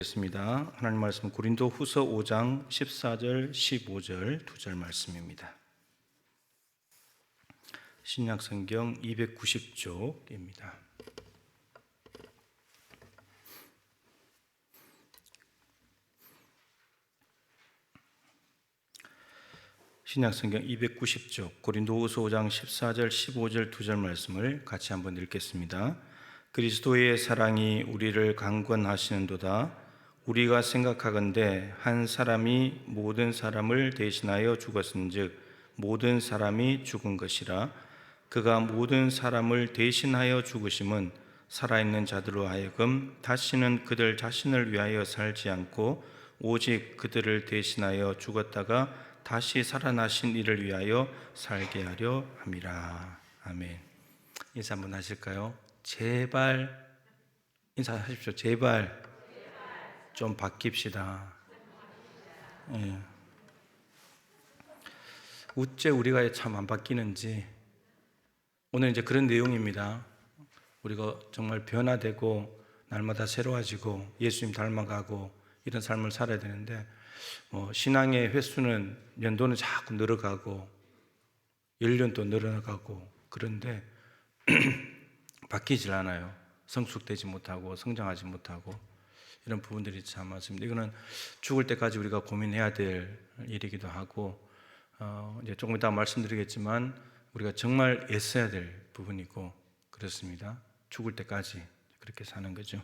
습니다. 하나님 말씀 고린도후서 5장 14절 15절 2절 말씀입니다. 신약성경 290쪽입니다. 신약성경 290쪽 고린도후서 5장 14절 15절 2절 말씀을 같이 한번 읽겠습니다. 그리스도의 사랑이 우리를 강권하시는도다. 우리가 생각하건대 한 사람이 모든 사람을 대신하여 죽었은즉 모든 사람이 죽은 것이라. 그가 모든 사람을 대신하여 죽으심은 살아있는 자들로 하여금 다시는 그들 자신을 위하여 살지 않고 오직 그들을 대신하여 죽었다가 다시 살아나신 이를 위하여 살게 하려 함이라. 아멘. 인사 한번 하실까요? 제발 인사하십시오. 제발 좀 바뀝시다. 예. 어째 우리가 참 안 바뀌는지 오늘 이제 그런 내용입니다. 우리가 정말 변화되고 날마다 새로워지고 예수님 닮아가고 이런 삶을 살아야 되는데 신앙의 횟수는 연도는 자꾸 늘어가고 연륜도 늘어나가고 그런데 바뀌질 않아요. 성숙되지 못하고 성장하지 못하고 이런 부분들이 참 많습니다. 이거는 죽을 때까지 우리가 고민해야 될 일이기도 하고 이제 조금 이따 말씀드리겠지만 우리가 정말 애써야 될 부분이고 그렇습니다. 죽을 때까지 그렇게 사는 거죠.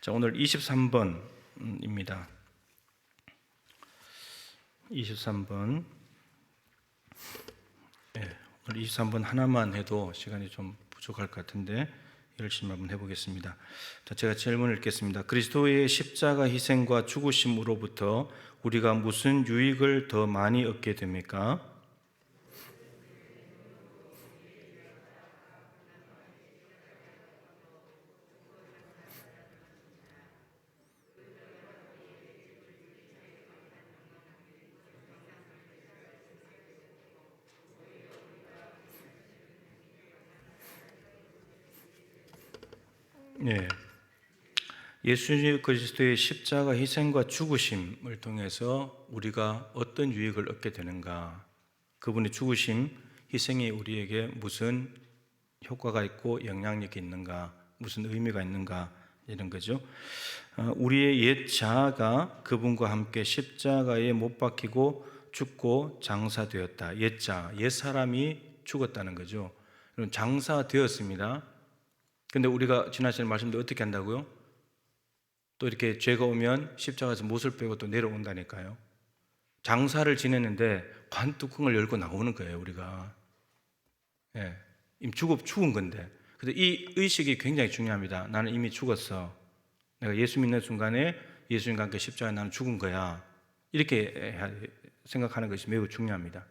자, 오늘 23번입니다. 23번. 네, 오늘 23번 하나만 해도 시간이 좀 부족할 것 같은데 열심히 한번 해보겠습니다. 자, 제가 질문을 읽겠습니다. 그리스도의 십자가 희생과 죽으심으로부터 우리가 무슨 유익을 더 많이 얻게 됩니까? 네. 예수 그리스도의 십자가 희생과 죽으심을 통해서 우리가 어떤 유익을 얻게 되는가? 그분의 죽으심, 희생이 우리에게 무슨 효과가 있고 영향력이 있는가? 무슨 의미가 있는가? 이런 거죠. 우리의 옛 자아가 그분과 함께 십자가에 못 박히고 죽고 장사되었다. 옛 자아, 옛 사람이 죽었다는 거죠. 장사되었습니다. 근데 우리가 지난 시간에 말씀드린 어떻게 한다고요? 또 이렇게 죄가 오면 십자가에서 못을 빼고 또 내려온다니까요. 장사를 지냈는데 관뚜껑을 열고 나오는 거예요, 우리가. 예, 이미 죽은 건데. 그래서 이 의식이 굉장히 중요합니다. 나는 이미 죽었어. 내가 예수 믿는 순간에 예수님과 함께 십자가에 나는 죽은 거야. 이렇게 생각하는 것이 매우 중요합니다.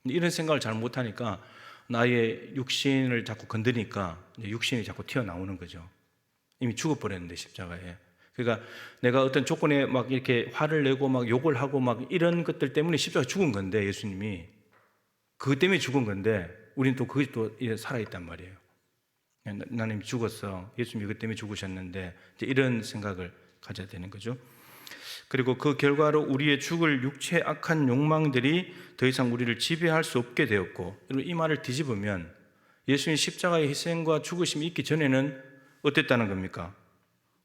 이런 생각을 잘 못하니까 나의 육신을 자꾸 건드니까 육신이 자꾸 튀어나오는 거죠. 이미 죽어버렸는데 십자가에. 그러니까 내가 어떤 조건에 막 이렇게 화를 내고 막 욕을 하고 막 이런 것들 때문에 십자가에 죽은 건데 예수님이 그것 때문에 죽은 건데 우리는 또 그것이 또 살아있단 말이에요. 나는 이미 죽었어. 예수님이 그것 때문에 죽으셨는데 이제 이런 생각을 가져야 되는 거죠. 그리고 그 결과로 우리의 죽을 육체의 악한 욕망들이 더 이상 우리를 지배할 수 없게 되었고, 여러분 이 말을 뒤집으면 예수님 십자가의 희생과 죽으심이 있기 전에는 어땠다는 겁니까?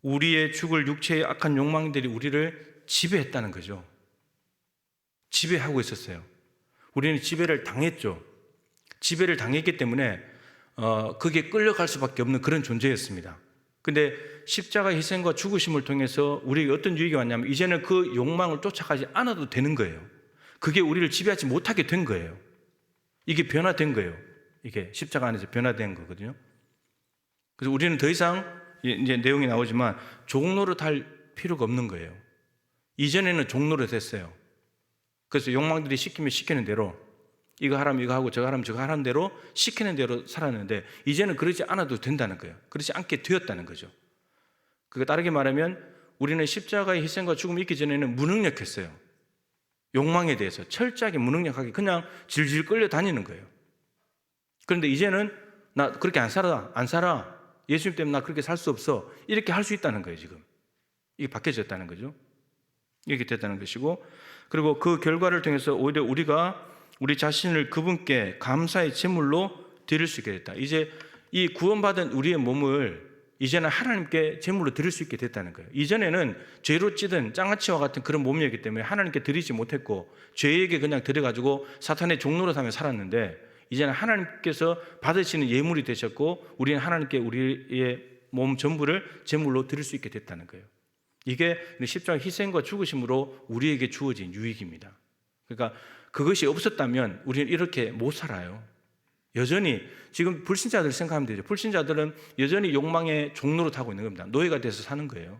우리의 죽을 육체의 악한 욕망들이 우리를 지배했다는 거죠. 지배하고 있었어요. 우리는 지배를 당했죠. 지배를 당했기 때문에 그게 끌려갈 수밖에 없는 그런 존재였습니다. 근데 십자가 희생과 죽으심을 통해서 우리에게 어떤 유익이 왔냐면 이제는 그 욕망을 쫓아가지 않아도 되는 거예요. 그게 우리를 지배하지 못하게 된 거예요. 이게 변화된 거예요. 이게 십자가 안에서 변화된 거거든요. 그래서 우리는 더 이상 이제 내용이 나오지만 종노릇 할 필요가 없는 거예요. 이전에는 종노릇 했어요. 그래서 욕망들이 시키면 시키는 대로 이거 하라면 이거 하고 저거 하라면 저거 하라는 대로 시키는 대로 살았는데 이제는 그러지 않아도 된다는 거예요. 그렇지 않게 되었다는 거죠. 그게 다르게 말하면 우리는 십자가의 희생과 죽음이 있기 전에는 무능력했어요. 욕망에 대해서 철저하게 무능력하게 그냥 질질 끌려다니는 거예요. 그런데 이제는 나 그렇게 안 살아. 예수님 때문에 나 그렇게 살 수 없어. 이렇게 할 수 있다는 거예요, 지금. 이게 바뀌어졌다는 거죠. 이렇게 됐다는 것이고, 그리고 그 결과를 통해서 오히려 우리가 우리 자신을 그분께 감사의 제물로 드릴 수 있게 됐다. 이제 이 구원받은 우리의 몸을 이제는 하나님께 제물로 드릴 수 있게 됐다는 거예요. 이전에는 죄로 찌든 장아찌와 같은 그런 몸이었기 때문에 하나님께 드리지 못했고 죄에게 그냥 드려가지고 사탄의 종로로 삼아 살았는데, 이제는 하나님께서 받으시는 예물이 되셨고 우리는 하나님께 우리의 몸 전부를 제물로 드릴 수 있게 됐다는 거예요. 이게 십자가 희생과 죽으심으로 우리에게 주어진 유익입니다. 그러니까 그것이 없었다면 우리는 이렇게 못 살아요. 여전히 지금 불신자들 생각하면 되죠. 불신자들은 여전히 욕망의 종로로 타고 있는 겁니다. 노예가 돼서 사는 거예요.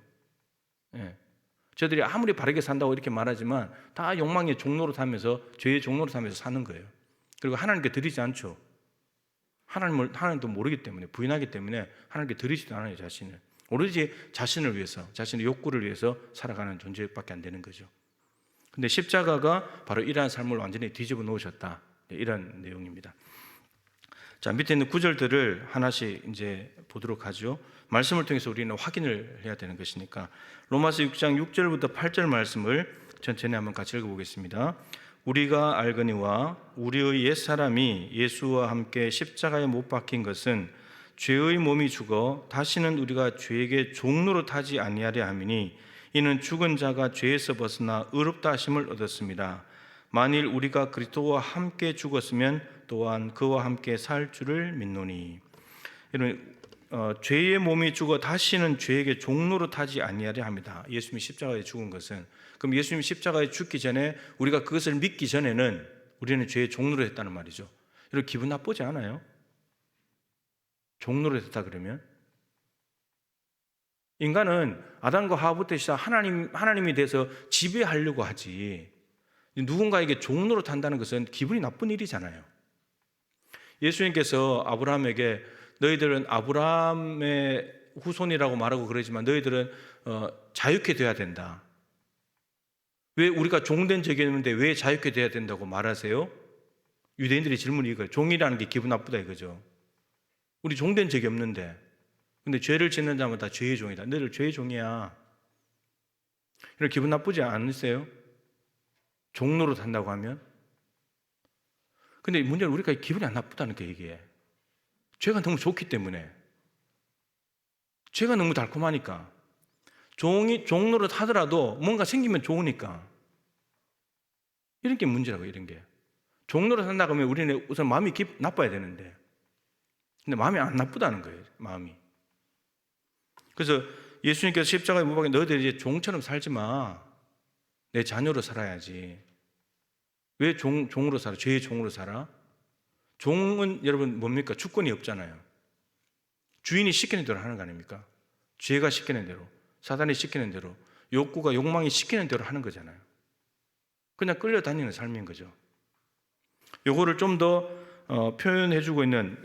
예. 저들이 아무리 바르게 산다고 이렇게 말하지만 다 욕망의 종로로 타면서 죄의 종로로 타면서 사는 거예요. 그리고 하나님께 드리지 않죠. 하나님도 모르기 때문에, 부인하기 때문에 하나님께 드리지도 않아요. 자신을 오로지 자신을 위해서, 자신의 욕구를 위해서 살아가는 존재밖에 안 되는 거죠. 근데 십자가가 바로 이러한 삶을 완전히 뒤집어 놓으셨다, 이런 내용입니다. 자, 밑에 있는 구절들을 하나씩 이제 보도록 하죠. 말씀을 통해서 우리는 확인을 해야 되는 것이니까 로마서 6장 6절부터 8절 말씀을 천천히 한번 같이 읽어보겠습니다. 우리가 알거니와 우리의 옛사람이 예수와 함께 십자가에 못 박힌 것은 죄의 몸이 죽어 다시는 우리가 죄에게 종로로 타지 아니하려 함이니 이는 죽은 자가 죄에서 벗어나 의롭다 하심을 얻었습니다. 만일 우리가 그리스도와 함께 죽었으면 또한 그와 함께 살 줄을 믿노니. 이런 죄의 몸이 죽어 다시는 죄에게 종로로 타지 아니하려 합니다. 예수님이 십자가에 죽은 것은, 그럼 예수님이 십자가에 죽기 전에 우리가 그것을 믿기 전에는 우리는 죄의 종로로 했다는 말이죠. 여러분 기분 나쁘지 않아요? 종로로 했다 그러면 인간은 아담과 하와부터 시작 하나님이 돼서 지배하려고 하지, 누군가에게 종로로 탄다는 것은 기분이 나쁜 일이잖아요. 예수님께서 아브라함에게 너희들은 아브라함의 후손이라고 말하고 그러지만 너희들은 자유케 돼야 된다. 왜 우리가 종된 적이 있는데 왜 자유케 돼야 된다고 말하세요? 유대인들의 질문이 이거예요. 종이라는 게 기분 나쁘다 이거죠. 우리 종된 적이 없는데, 근데 죄를 짓는 자마다 죄의 종이다. 너희들 죄의 종이야. 이런 기분 나쁘지 않으세요? 종로로 산다고 하면? 근데 문제는 우리가 기분이 안 나쁘다는 게 이게. 죄가 너무 좋기 때문에. 죄가 너무 달콤하니까. 종로로 타더라도 뭔가 생기면 좋으니까. 이런 게 문제라고, 이런 게. 종로로 산다고 하면 우리는 우선 마음이 나빠야 되는데. 근데 마음이 안 나쁘다는 거예요, 마음이. 그래서 예수님께서 십자가에 못 박혀 너희들이 이제 종처럼 살지 마. 내 자녀로 살아야지. 왜 종으로 살아? 죄의 종으로 살아? 종은 여러분 뭡니까? 주권이 없잖아요. 주인이 시키는 대로 하는 거 아닙니까? 죄가 시키는 대로, 사단이 시키는 대로, 욕구가 욕망이 시키는 대로 하는 거잖아요. 그냥 끌려다니는 삶인 거죠. 요거를 좀 더 표현해주고 있는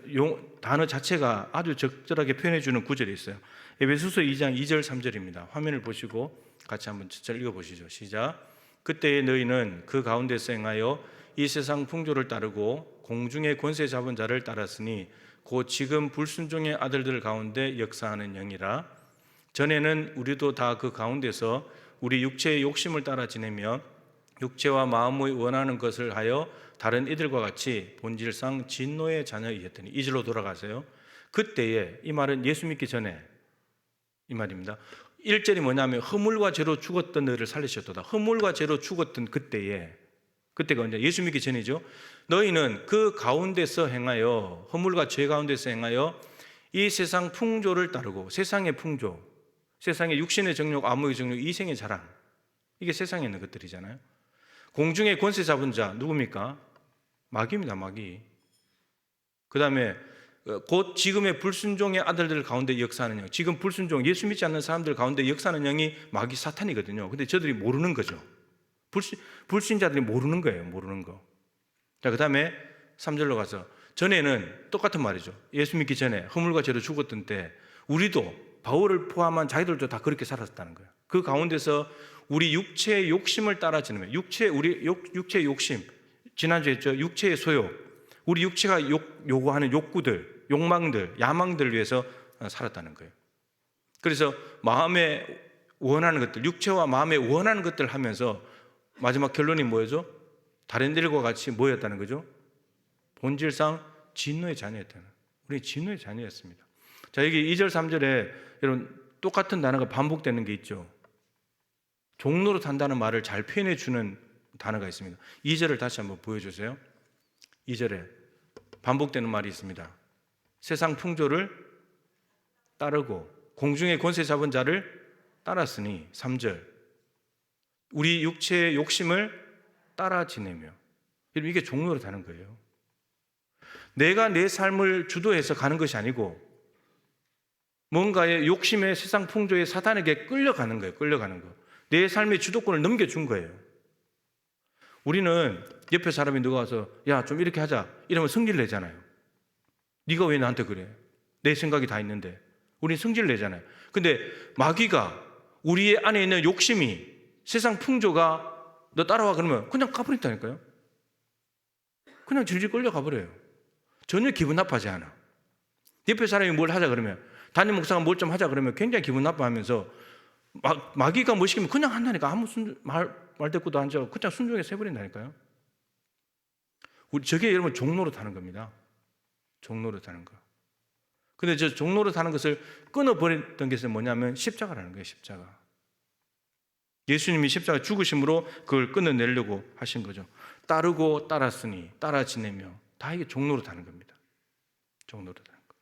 단어 자체가 아주 적절하게 표현해주는 구절이 있어요. 에베소서 2장 2절 3절입니다. 화면을 보시고 같이 한번 잘 읽어보시죠. 시작. 그때의 너희는 그 가운데서 행하여 이 세상 풍조를 따르고 공중의 권세 잡은 자를 따랐으니 곧 지금 불순종의 아들들 가운데 역사하는 영이라. 전에는 우리도 다 그 가운데서 우리 육체의 욕심을 따라 지내며 육체와 마음의 원하는 것을 하여 다른 이들과 같이 본질상 진노의 자녀이었더니. 이 절로 돌아가세요. 그때에, 이 말은 예수 믿기 전에 이 말입니다. 1절이 뭐냐면 허물과 죄로 죽었던 너희를 살리셨도다. 허물과 죄로 죽었던 그때에, 그때가 언제? 예수 믿기 전이죠. 너희는 그 가운데서 행하여, 허물과 죄 가운데서 행하여 이 세상 풍조를 따르고, 세상의 풍조, 세상의 육신의 정욕, 암의 정욕, 이생의 자랑, 이게 세상에 있는 것들이잖아요. 공중의 권세 잡은 자 누굽니까? 마귀입니다. 마귀. 그 다음에 곧 지금의 불순종의 아들들 가운데 역사하는 영. 지금 불순종, 예수 믿지 않는 사람들 가운데 역사하는 영이 마귀 사탄이거든요. 근데 저들이 모르는 거죠. 불신자들이 모르는 거예요. 모르는 거. 자, 그 다음에 3절로 가서, 전에는 똑같은 말이죠. 예수 믿기 전에 허물과 죄로 죽었던 때 우리도, 바울을 포함한 자기들도 다 그렇게 살았다는 거예요. 그 가운데서 우리 육체의 욕심을 따라 지내면, 우리 육체의 욕심, 지난주에 했죠. 육체의 소욕, 우리 육체가 요구하는 욕구들, 욕망들, 야망들을 위해서 살았다는 거예요. 그래서 마음에 원하는 것들, 육체와 마음에 원하는 것들 하면서 마지막 결론이 뭐죠? 다른 들과 같이 뭐였다는 거죠? 본질상 진노의 자녀였다는. 우리 진노의 자녀였습니다. 자, 여기 2절 3절에 여러분 똑같은 단어가 반복되는 게 있죠. 종로로 산다는 말을 잘 표현해 주는 단어가 있습니다. 2절을 다시 한번 보여주세요. 2절에 반복되는 말이 있습니다. 세상 풍조를 따르고 공중의 권세 잡은 자를 따랐으니 3절 우리 육체의 욕심을 따라 지내며. 여러분 이게 종로로 사는 거예요. 내가 내 삶을 주도해서 가는 것이 아니고 뭔가의 욕심에 세상 풍조에 사단에게 끌려가는 거예요. 끌려가는 거. 내 삶의 주도권을 넘겨준 거예요. 우리는 옆에 사람이 누가 와서 야, 좀 이렇게 하자 이러면 성질 내잖아요. 네가 왜 나한테 그래? 내 생각이 다 있는데. 우리는 성질 내잖아요. 근데 마귀가 우리의 안에 있는 욕심이 세상 풍조가 너 따라와 그러면 그냥 가버린다니까요. 그냥 질질 끌려 가버려요. 전혀 기분 나빠하지 않아. 옆에 사람이 뭘 하자 그러면 담임 목사가 뭘 좀 하자 그러면 굉장히 기분 나빠하면서 마귀가 뭐 시키면 그냥 한다니까. 아무 말 대꾸도 안 하고 그냥 순종해서 해버린다니까요. 저게 여러분 종로로 타는 겁니다. 종로로 타는 거. 근데 저 종로로 타는 것을 끊어버렸던 것은 뭐냐면 십자가라는 거예요. 십자가. 예수님이 십자가 죽으심으로 그걸 끊어내려고 하신 거죠. 따르고 따랐으니 따라 지내며. 다 이게 종로로 타는 겁니다. 종로로 타는 거.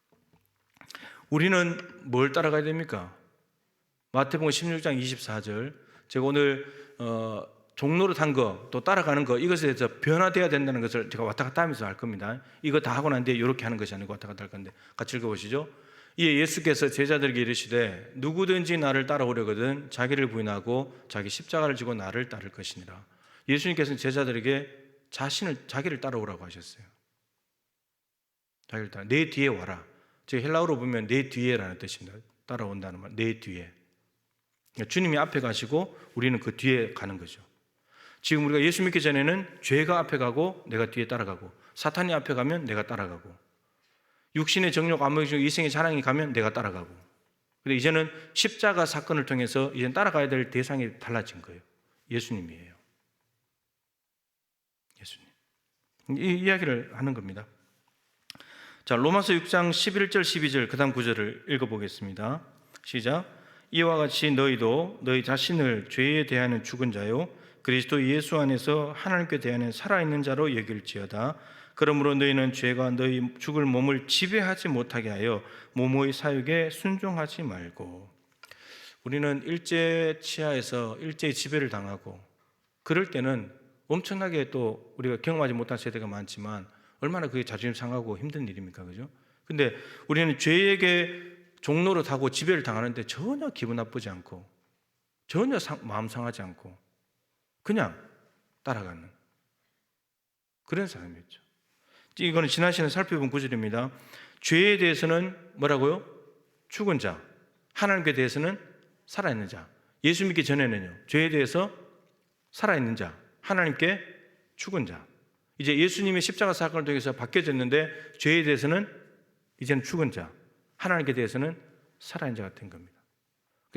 우리는 뭘 따라가야 됩니까? 마태복음 16장 24절. 제가 오늘 종로로 탄 거, 또 따라가는 거, 이것에 대해서 변화되어야 된다는 것을 제가 왔다 갔다 하면서 할 겁니다. 이거 다 하고 난 뒤에 이렇게 하는 것이 아니고 왔다 갔다 할 건데 같이 읽어보시죠. 이에 예수께서 제자들에게 이르시되 누구든지 나를 따라오려거든 자기를 부인하고 자기 십자가를 지고 나를 따를 것이니라. 예수님께서는 제자들에게 자기를 따라오라고 하셨어요. 자기를 따라. 내 뒤에 와라. 제 헬라어로 보면 내 뒤에라는 뜻입니다. 따라온다는 말, 내 뒤에. 주님이 앞에 가시고 우리는 그 뒤에 가는 거죠. 지금 우리가 예수 믿기 전에는 죄가 앞에 가고 내가 뒤에 따라가고, 사탄이 앞에 가면 내가 따라가고, 육신의 정욕, 안목의 이생의 자랑이 가면 내가 따라가고. 근데 이제는 십자가 사건을 통해서 이제 따라가야 될 대상이 달라진 거예요. 예수님이에요. 예수님. 이 이야기를 하는 겁니다. 자, 로마서 6장 11절 12절 그 다음 구절을 읽어보겠습니다. 시작. 이와 같이 너희도 너희 자신을 죄에 대하는 죽은 자요 그리스도 예수 안에서 하나님께 대하는 살아있는 자로 여길지어다. 그러므로 너희는 죄가 너희 죽을 몸을 지배하지 못하게 하여 몸의 사욕에 순종하지 말고. 우리는 일제 치하에서 일제의 지배를 당하고 그럴 때는 엄청나게 또 우리가 경험하지 못한 세대가 많지만 얼마나 그게 자존심 상하고 힘든 일입니까? 그죠? 근데 우리는 죄에게 종로를 타고 지배를 당하는데 전혀 기분 나쁘지 않고 전혀 마음 상하지 않고 그냥 따라가는 그런 사람이었죠. 이거는 지난 시간에 살펴본 구절입니다. 죄에 대해서는 뭐라고요? 죽은 자. 하나님께 대해서는 살아있는 자. 예수 믿기 전에는요. 죄에 대해서 살아있는 자. 하나님께 죽은 자. 이제 예수님의 십자가 사건을 통해서 바뀌어졌는데 죄에 대해서는 이제는 죽은 자. 하나님께 대해서는 살아있는 자가 된 겁니다.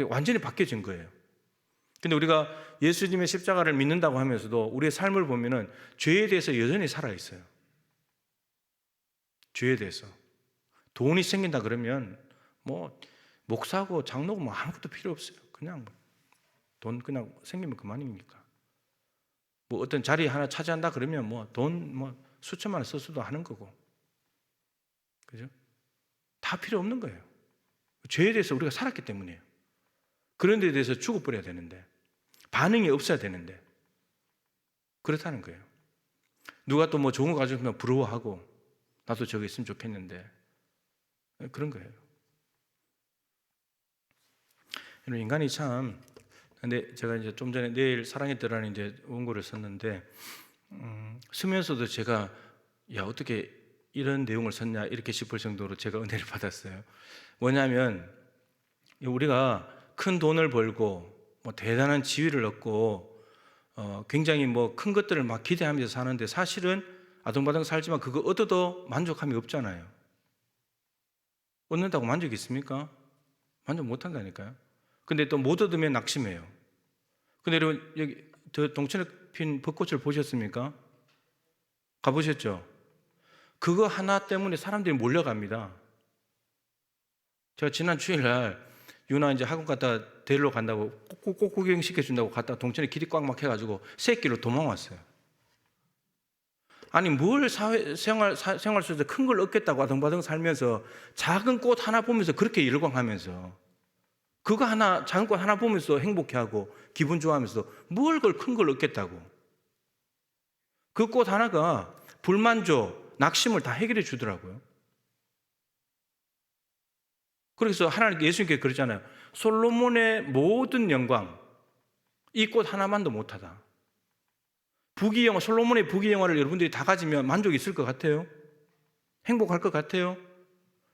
완전히 바뀌어진 거예요. 근데 우리가 예수님의 십자가를 믿는다고 하면서도 우리의 삶을 보면은 죄에 대해서 여전히 살아있어요. 죄에 대해서. 돈이 생긴다 그러면 뭐 목사고 장로고 뭐 아무것도 필요 없어요. 그냥 돈 그냥 생기면 그만입니까? 뭐 어떤 자리 하나 차지한다 그러면 뭐 돈 뭐 수천만 원 써서도 하는 거고. 그죠? 다 필요 없는 거예요. 죄에 대해서 우리가 살았기 때문이에요. 그런 데에 대해서 죽어버려야 되는데 반응이 없어야 되는데 그렇다는 거예요. 누가 또 뭐 좋은 거 가지고 부러워하고 나도 저기 있으면 좋겠는데 그런 거예요. 인간이 참. 근데 제가 이제 좀 전에 내일 사랑의 뜰라는 이제 원고를 썼는데 쓰면서도 제가 야 어떻게 이런 내용을 썼냐 이렇게 싶을 정도로 제가 은혜를 받았어요. 뭐냐면 우리가 큰 돈을 벌고 뭐 대단한 지위를 얻고 굉장히 뭐 큰 것들을 막 기대하면서 사는데 사실은 아등바등 살지만 그거 얻어도 만족함이 없잖아요. 얻는다고 만족이 있습니까? 만족 못 한다니까요. 근데 또 못 얻으면 낙심해요. 근데 여러분, 여기 저 동천에 핀 벚꽃을 보셨습니까? 가보셨죠? 그거 하나 때문에 사람들이 몰려갑니다. 제가 지난 주일날 유나 이제 학원 갔다 데리러 간다고 꼭 구경 시켜준다고 갔다 동천에 길이 꽉 막혀가지고 새끼로 도망왔어요. 아니 뭘 생활 속에서 큰 걸 얻겠다고 아등바등 살면서 작은 꽃 하나 보면서 그렇게 열광하면서 그거 하나 작은 꽃 하나 보면서 행복해하고 기분 좋아하면서 뭘 큰 걸 얻겠다고 그 꽃 하나가 불만족, 낙심을 다 해결해 주더라고요. 그래서 하나님 예수님께 그러잖아요. 솔로몬의 모든 영광 이 꽃 하나만도 못하다. 부귀영화, 솔로몬의 부귀영화를 여러분들이 다 가지면 만족이 있을 것 같아요? 행복할 것 같아요?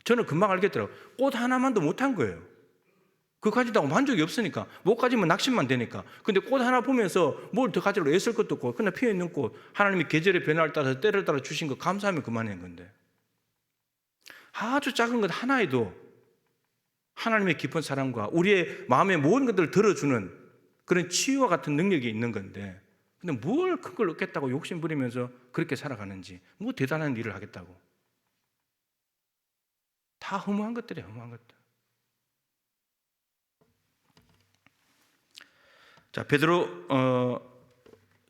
저는 금방 알겠더라고요. 꽃 하나만도 못한 거예요. 그거 가지다고 만족이 없으니까. 못 가지면 낙심만 되니까. 근데 꽃 하나 보면서 뭘 더 가지려고 애쓸 것도 없고 그냥 피어있는 꽃 하나님이 계절의 변화를 따라서 때를 따라 주신 거 감사하면 그만인 건데 아주 작은 것 하나에도 하나님의 깊은 사랑과 우리의 마음의 모든 것들을 들어주는 그런 치유와 같은 능력이 있는 건데 근데 뭘 큰 걸 얻겠다고 욕심 부리면서 그렇게 살아가는지 뭐 대단한 일을 하겠다고 다 허무한 것들이에요. 허무한 것들. 자, 베드로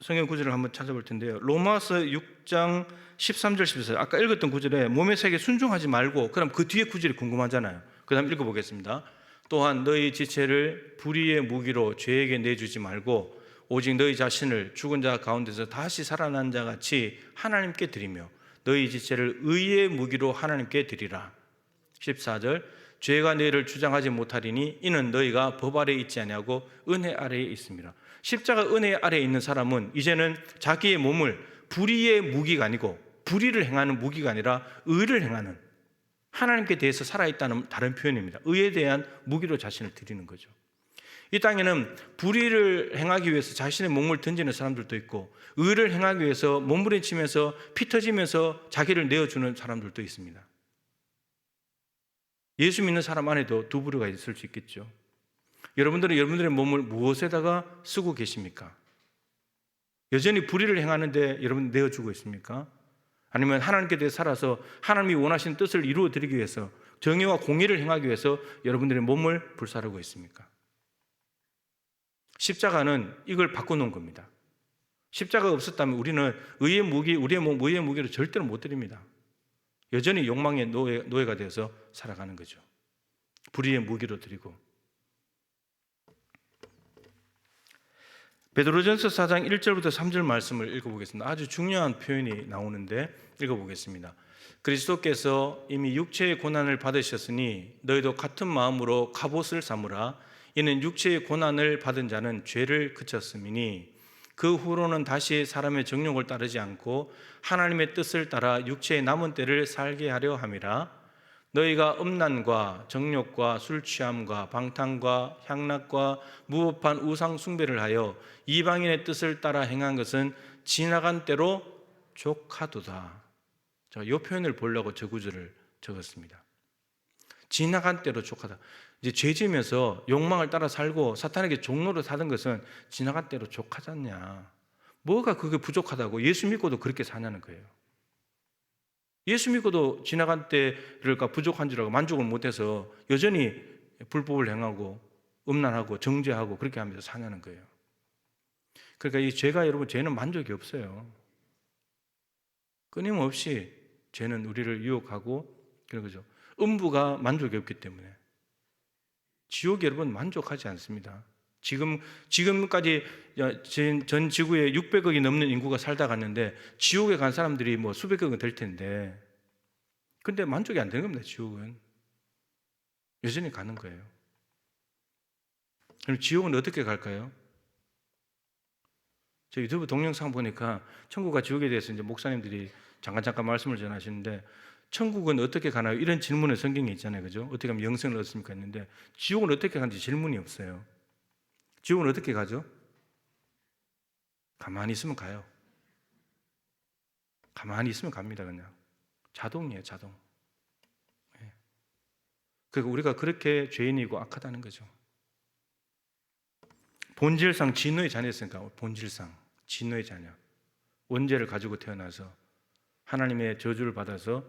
성경 구절을 한번 찾아볼 텐데요. 로마서 6장 13절 14절 아까 읽었던 구절에 몸의 색에 순종하지 말고 그럼 그 뒤에 구절이 궁금하잖아요. 그 다음 읽어보겠습니다. 또한 너희 지체를 불의의 무기로 죄에게 내주지 말고 오직 너희 자신을 죽은 자 가운데서 다시 살아난 자 같이 하나님께 드리며 너희 지체를 의의 무기로 하나님께 드리라. 14절 죄가 너희를 주장하지 못하리니 이는 너희가 법 아래에 있지 아니하고 은혜 아래에 있습니다. 십자가 은혜 아래에 있는 사람은 이제는 자기의 몸을 불의의 무기가 아니고 불의를 행하는 무기가 아니라 의를 행하는 하나님께 대해서 살아있다는 다른 표현입니다. 의에 대한 무기로 자신을 드리는 거죠. 이 땅에는 불의를 행하기 위해서 자신의 몸을 던지는 사람들도 있고 의를 행하기 위해서 몸부림치면서 피 터지면서 자기를 내어주는 사람들도 있습니다. 예수 믿는 사람 안에도 두 부류가 있을 수 있겠죠. 여러분들은 여러분들의 몸을 무엇에다가 쓰고 계십니까? 여전히 불의를 행하는데 여러분 내어주고 있습니까? 아니면 하나님께 대해 살아서 하나님이 원하시는 뜻을 이루어 드리기 위해서 정의와 공의를 행하기 위해서 여러분들의 몸을 불사르고 있습니까? 십자가는 이걸 바꿔놓은 겁니다. 십자가가 없었다면 우리는 의의 무기, 우리의 몸 의의 무기를 절대로 못 드립니다. 여전히 욕망의 노예가 되어서 살아가는 거죠. 불의의 무기로 드리고. 베드로전서 4장 1절부터 3절 말씀을 읽어보겠습니다. 아주 중요한 표현이 나오는데 읽어보겠습니다. 그리스도께서 이미 육체의 고난을 받으셨으니 너희도 같은 마음으로 갑옷을 삼으라. 이는 육체의 고난을 받은 자는 죄를 그쳤음이니 그 후로는 다시 사람의 정욕을 따르지 않고 하나님의 뜻을 따라 육체의 남은 때를 살게 하려 함이라. 너희가 음란과 정욕과 술 취함과 방탕과 향락과 무법한 우상 숭배를 하여 이방인의 뜻을 따라 행한 것은 지나간 때로 족하도다. 자, 이 표현을 보려고 저 구절을 적었습니다. 지나간 때로 족하다. 이제 죄 지으면서 욕망을 따라 살고 사탄에게 종로로 사는 것은 지나간 때로 족하지 않냐. 뭐가 그게 부족하다고 예수 믿고도 그렇게 사냐는 거예요. 예수 믿고도 지나간 때를 부족한 줄 알고 만족을 못해서 여전히 불법을 행하고 음란하고 정죄하고 그렇게 하면서 사냐는 거예요. 그러니까 이 죄가 여러분 죄는 만족이 없어요. 끊임없이 죄는 우리를 유혹하고 그런 거죠. 음부가 만족이 없기 때문에 지옥이 여러분 만족하지 않습니다. 지금까지 전 지구에 600억이 넘는 인구가 살다 갔는데 지옥에 간 사람들이 뭐 수백억은 될 텐데 근데 만족이 안 되는 겁니다. 지옥은 여전히 가는 거예요. 그럼 지옥은 어떻게 갈까요? 저 유튜브 동영상 보니까 천국과 지옥에 대해서 이제 목사님들이 잠깐 말씀을 전하시는데 천국은 어떻게 가나요? 이런 질문을 성경에 있잖아요. 그죠? 어떻게 하면 영생을 얻습니까? 했는데 지옥은 어떻게 가는지 질문이 없어요. 지옥은 어떻게 가죠? 가만히 있으면 가요. 가만히 있으면 갑니다. 그냥 자동이에요. 자동. 그러니까 우리가 그렇게 죄인이고 악하다는 거죠. 본질상 진노의 자녀였으니까, 본질상 진노의 자녀, 원죄를 가지고 태어나서 하나님의 저주를 받아서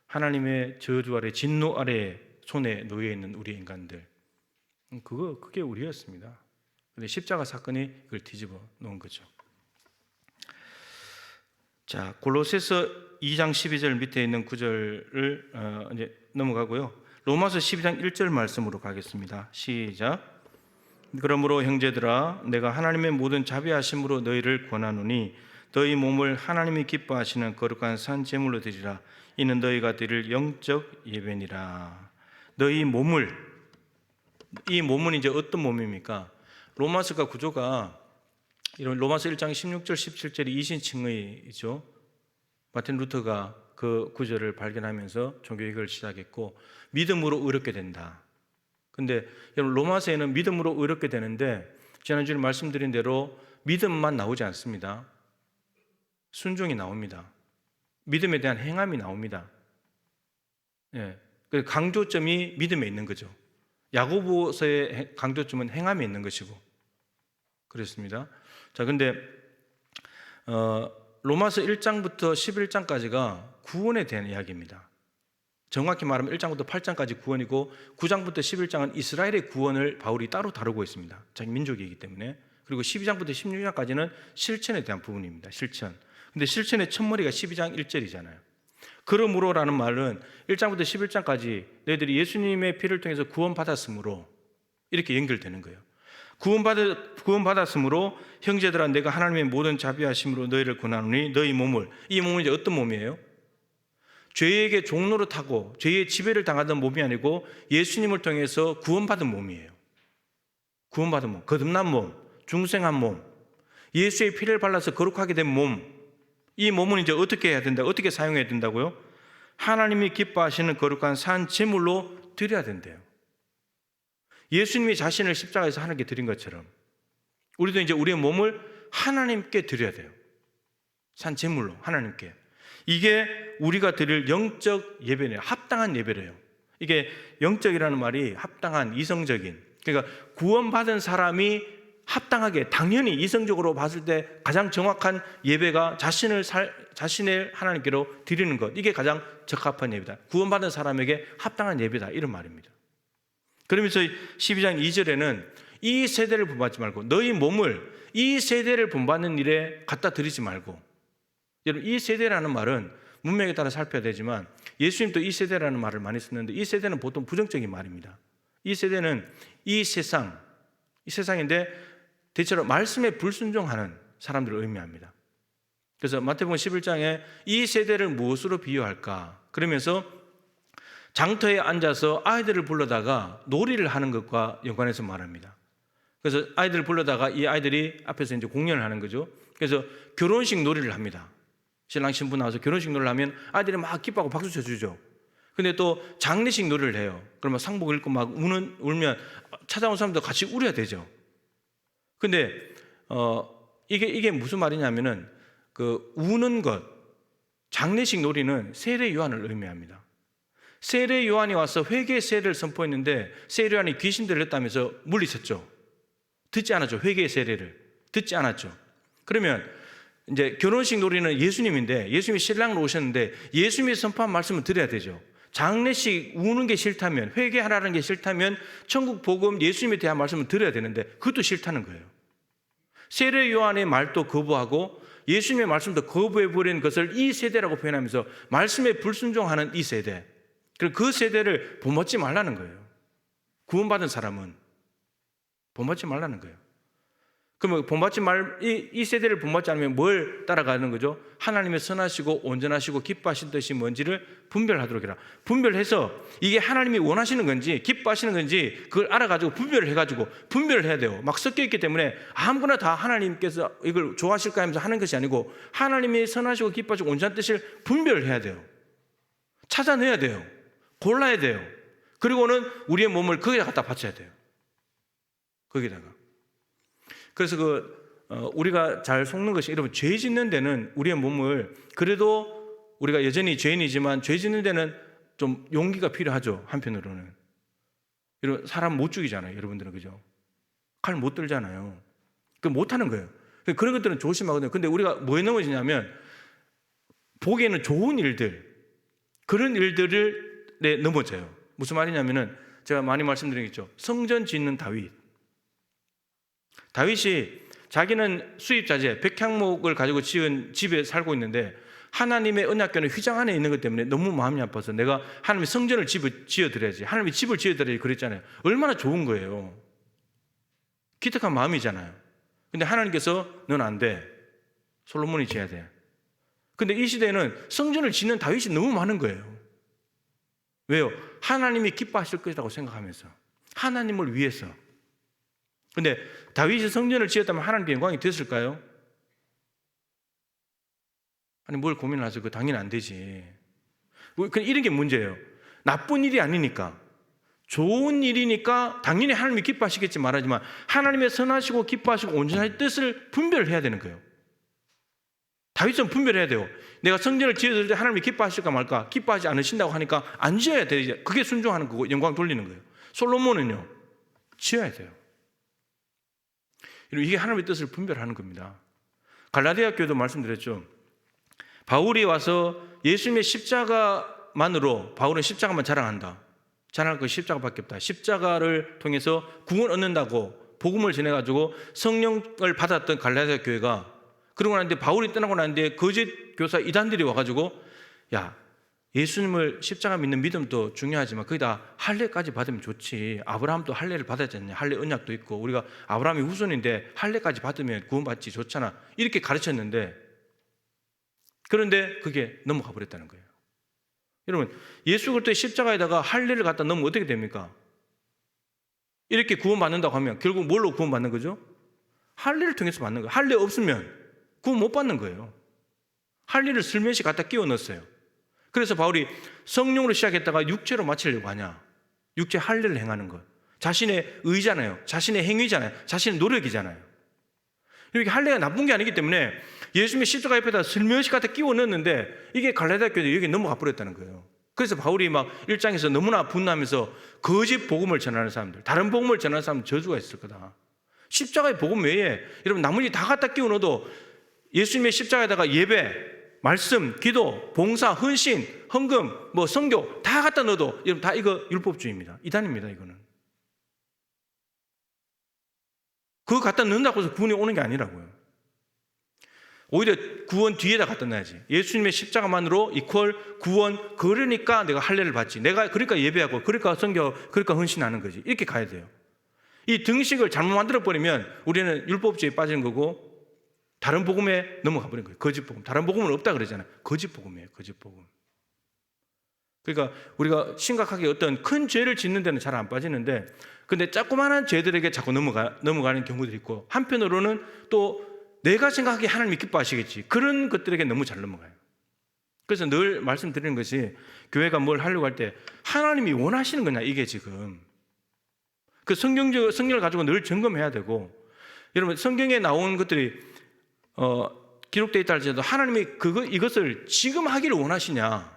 하나님의 저주 아래, 진노 아래 손에 놓여 있는 우리 인간들, 그게 우리였습니다. 근데 십자가 사건이 그걸 뒤집어 놓은 거죠. 자, 골로새서 2장 12절 밑에 있는 구절을 이제 넘어가고요. 로마서 12장 1절 말씀으로 가겠습니다. 시작. 그러므로 형제들아, 내가 하나님의 모든 자비하심으로 너희를 권하노니 너희 몸을 하나님이 기뻐하시는 거룩한 산 제물로 드리라. 이는 너희가 드릴 영적 예배니라. 너희 몸을, 이 몸은 이제 어떤 몸입니까? 로마서가 구조가 이런 로마서 1장 16절 17절이 이신칭의이죠. 마틴 루터가 그 구절을 발견하면서 종교개혁을 시작했고, 믿음으로 의롭게 된다. 근데 여러분, 로마서에는 믿음으로 의롭게 되는데 지난주에 말씀드린 대로 믿음만 나오지 않습니다. 순종이 나옵니다. 믿음에 대한 행함이 나옵니다. 예. 그 강조점이 믿음에 있는 거죠. 야고보서의 강조점은 행함에 있는 것이고 그렇습니다. 자, 근데 로마서 1장부터 11장까지가 구원에 대한 이야기입니다. 정확히 말하면 1장부터 8장까지 구원이고 9장부터 11장은 이스라엘의 구원을 바울이 따로 다루고 있습니다. 자기 민족이기 때문에. 그리고 12장부터 16장까지는 실천에 대한 부분입니다. 실천. 근데 실천의 첫머리가 12장 1절이잖아요. 그러므로라는 말은 1장부터 11장까지 너희들이 예수님의 피를 통해서 구원받았으므로 이렇게 연결되는 거예요. 구원받았으므로 형제들아, 내가 하나님의 모든 자비하심으로 너희를 권하노니 너희 몸을, 이 몸은 이제 어떤 몸이에요? 죄에게 종노릇하고 죄의 지배를 당하던 몸이 아니고 예수님을 통해서 구원받은 몸이에요. 구원받은 몸, 거듭난 몸, 중생한 몸, 예수의 피를 발라서 거룩하게 된 몸. 이 몸은 이제 어떻게 해야 된다? 어떻게 사용해야 된다고요? 하나님이 기뻐하시는 거룩한 산 제물로 드려야 된대요. 예수님이 자신을 십자가에서 하나님께 드린 것처럼 우리도 이제 우리의 몸을 하나님께 드려야 돼요. 산 제물로 하나님께. 이게 우리가 드릴 영적 예배네요. 합당한 예배래요. 이게 영적이라는 말이 합당한, 이성적인, 그러니까 구원받은 사람이 합당하게, 당연히 이성적으로 봤을 때 가장 정확한 예배가 자신을 하나님께로 드리는 것, 이게 가장 적합한 예배다. 구원받은 사람에게 합당한 예배다, 이런 말입니다. 그러면서 12장 2절에는 이 세대를 본받지 말고 너희 몸을 이 세대를 본받는 일에 갖다 드리지 말고. 여러분, 이 세대라는 말은 문맥에 따라 살펴야 되지만 예수님도 이 세대라는 말을 많이 쓰는데 이 세대는 보통 부정적인 말입니다. 이 세대는 이 세상인데 대체로 말씀에 불순종하는 사람들을 의미합니다. 그래서 마태복음 11장에 이 세대를 무엇으로 비유할까? 그러면서 장터에 앉아서 아이들을 불러다가 놀이를 하는 것과 연관해서 말합니다. 그래서 아이들을 불러다가 이 아이들이 앞에서 이제 공연을 하는 거죠. 그래서 결혼식 놀이를 합니다. 신랑 신부 나와서 결혼식 놀이를 하면 아이들이 막 기뻐하고 박수 쳐주죠. 근데 또 장례식 놀이를 해요. 그러면 상복 입고 막 울면 찾아온 사람도 같이 울어야 되죠. 근데 이게 무슨 말이냐면은 그 우는 것, 장례식 놀이는 세례 요한을 의미합니다. 세례 요한이 와서 회개 세례를 선포했는데 세례 요한이 귀신 들렸다면서 물리쳤죠. 듣지 않았죠. 회개 세례를 듣지 않았죠. 그러면 이제 결혼식 놀이는 예수님인데 예수님이 신랑으로 오셨는데 예수님이 선포한 말씀을 드려야 되죠. 장례식 우는 게 싫다면, 회개하라는 게 싫다면 천국 복음 예수님에 대한 말씀을 드려야 되는데 그것도 싫다는 거예요. 세례 요한의 말도 거부하고 예수님의 말씀도 거부해버린 것을 이 세대라고 표현하면서 말씀에 불순종하는 이 세대, 그리고 그 세대를 본받지 말라는 거예요. 구원받은 사람은 본받지 말라는 거예요. 그러면 이 세대를 본받지 않으면 뭘 따라가는 거죠? 하나님의 선하시고 온전하시고 기뻐하신 뜻이 뭔지를 분별하도록 해라. 분별해서 이게 하나님이 원하시는 건지 기뻐하시는 건지 그걸 알아가지고 분별을 해가지고 분별을 해야 돼요. 막 섞여 있기 때문에 아무거나 다 하나님께서 이걸 좋아하실까 하면서 하는 것이 아니고 하나님이 선하시고 기뻐하시고 온전한 뜻을 분별을 해야 돼요. 찾아내야 돼요. 골라야 돼요. 그리고는 우리의 몸을 거기다 갖다 바쳐야 돼요. 거기다가. 그래서 우리가 잘 속는 것이, 여러분, 죄 짓는 데는 우리의 몸을, 그래도 우리가 여전히 죄인이지만 죄 짓는 데는 좀 용기가 필요하죠. 한편으로는. 여러분, 사람 못 죽이잖아요. 여러분들은, 그죠? 칼 못 들잖아요. 그 못하는 거예요. 그런 것들은 조심하거든요. 근데 우리가 뭐에 넘어지냐면 보기에는 좋은 일들, 그런 일들에 넘어져요. 무슨 말이냐면은 제가 많이 말씀드리겠죠. 성전 짓는 다윗이 자기는 수입자재 백향목을 가지고 지은 집에 살고 있는데 하나님의 언약궤는 휘장 안에 있는 것 때문에 너무 마음이 아파서 내가 하나님의 성전을 지어드려야지, 하나님의 집을 지어드려야지 그랬잖아요. 얼마나 좋은 거예요. 기특한 마음이잖아요. 근데 하나님께서 넌 안 돼, 솔로몬이 지어야 돼. 근데 이 시대에는 성전을 짓는 다윗이 너무 많은 거예요. 왜요? 하나님이 기뻐하실 것이라고 생각하면서, 하나님을 위해서. 근데 다윗이 성전을 지었다면 하나님께 영광이 됐을까요? 아니 뭘 고민을 하세요? 그거 당연히 안 되지. 이런 게 문제예요. 나쁜 일이 아니니까, 좋은 일이니까 당연히 하나님이 기뻐하시겠지 말하지만 하나님의 선하시고 기뻐하시고 온전한 뜻을 분별을 해야 되는 거예요. 다윗은 분별해야 돼요. 내가 성전을 지어줄 때 하나님이 기뻐하실까 말까, 기뻐하지 않으신다고 하니까 안 지어야 돼요. 그게 순종하는 거고 영광 돌리는 거예요. 솔로몬은요, 지어야 돼요. 이게 하나님의 뜻을 분별하는 겁니다. 갈라디아 교회도 말씀드렸죠. 바울이 와서 예수님의 십자가만으로, 바울은 십자가만 자랑한다. 자랑할 거 십자가밖에 없다. 십자가를 통해서 구원 얻는다고 복음을 전해가지고 성령을 받았던 갈라디아 교회가, 그러고 나는데 바울이 떠나고 나는데 거짓 교사 이단들이 와가지고, 야, 예수님을 십자가 믿는 믿음도 중요하지만 거기다 할례까지 받으면 좋지. 아브라함도 할례를 받았지 않냐. 할례 언약도 있고 우리가 아브라함이 후손인데 할례까지 받으면 구원받지, 좋잖아. 이렇게 가르쳤는데, 그런데 그게 넘어가 버렸다는 거예요. 여러분, 예수 그리스도의 십자가에다가 할례를 갖다 넣으면 어떻게 됩니까? 이렇게 구원받는다고 하면 결국 뭘로 구원받는 거죠? 할례를 통해서 받는 거예요. 할례 없으면 구원 못 받는 거예요. 할례를 슬며시 갖다 끼워 넣었어요. 그래서 바울이 성령으로 시작했다가 육체로 마치려고 하냐. 육체 할례를 행하는 것. 자신의 의잖아요. 자신의 행위잖아요. 자신의 노력이잖아요. 이렇게 할례가 나쁜 게 아니기 때문에 예수님의 십자가 옆에다 슬며시 갖다 끼워 넣었는데 이게 갈라디아 교회도 여기 넘어가 버렸다는 거예요. 그래서 바울이 막 1장에서 너무나 분노하면서 거짓 복음을 전하는 사람들, 다른 복음을 전하는 사람들 저주가 있을 거다. 십자가의 복음 외에 여러분 나머지 다 갖다 끼워 넣어도 예수님의 십자가에다가 예배, 말씀, 기도, 봉사, 헌신, 헌금, 선교 다 갖다 넣어도 여러분 다 이거 율법주의입니다. 이단입니다. 이거는. 그거 갖다 넣는다고 해서 구원이 오는 게 아니라고요. 오히려 구원 뒤에다 갖다 놔야지. 예수님의 십자가만으로 이퀄 구원, 그러니까 내가 할례를 받지. 내가 그러니까 예배하고, 그러니까 선교, 그러니까 헌신하는 거지. 이렇게 가야 돼요. 이 등식을 잘못 만들어 버리면 우리는 율법주의에 빠지는 거고 다른 복음에 넘어가 버린 거예요. 거짓 복음. 다른 복음은 없다 그러잖아요. 거짓 복음이에요. 거짓 복음. 그러니까 우리가 심각하게 어떤 큰 죄를 짓는 데는 잘 안 빠지는데, 근데 조그마한 죄들에게 자꾸 넘어가는 경우들이 있고, 한편으로는 또 내가 생각하기에 하나님이 기뻐하시겠지, 그런 것들에게 너무 잘 넘어가요. 그래서 늘 말씀드리는 것이, 교회가 뭘 하려고 할 때 하나님이 원하시는 거냐, 이게 지금. 그 성경을 가지고 늘 점검해야 되고, 여러분 성경에 나온 것들이 기록되어 있다 할지라도 하나님이 이것을 지금 하기를 원하시냐,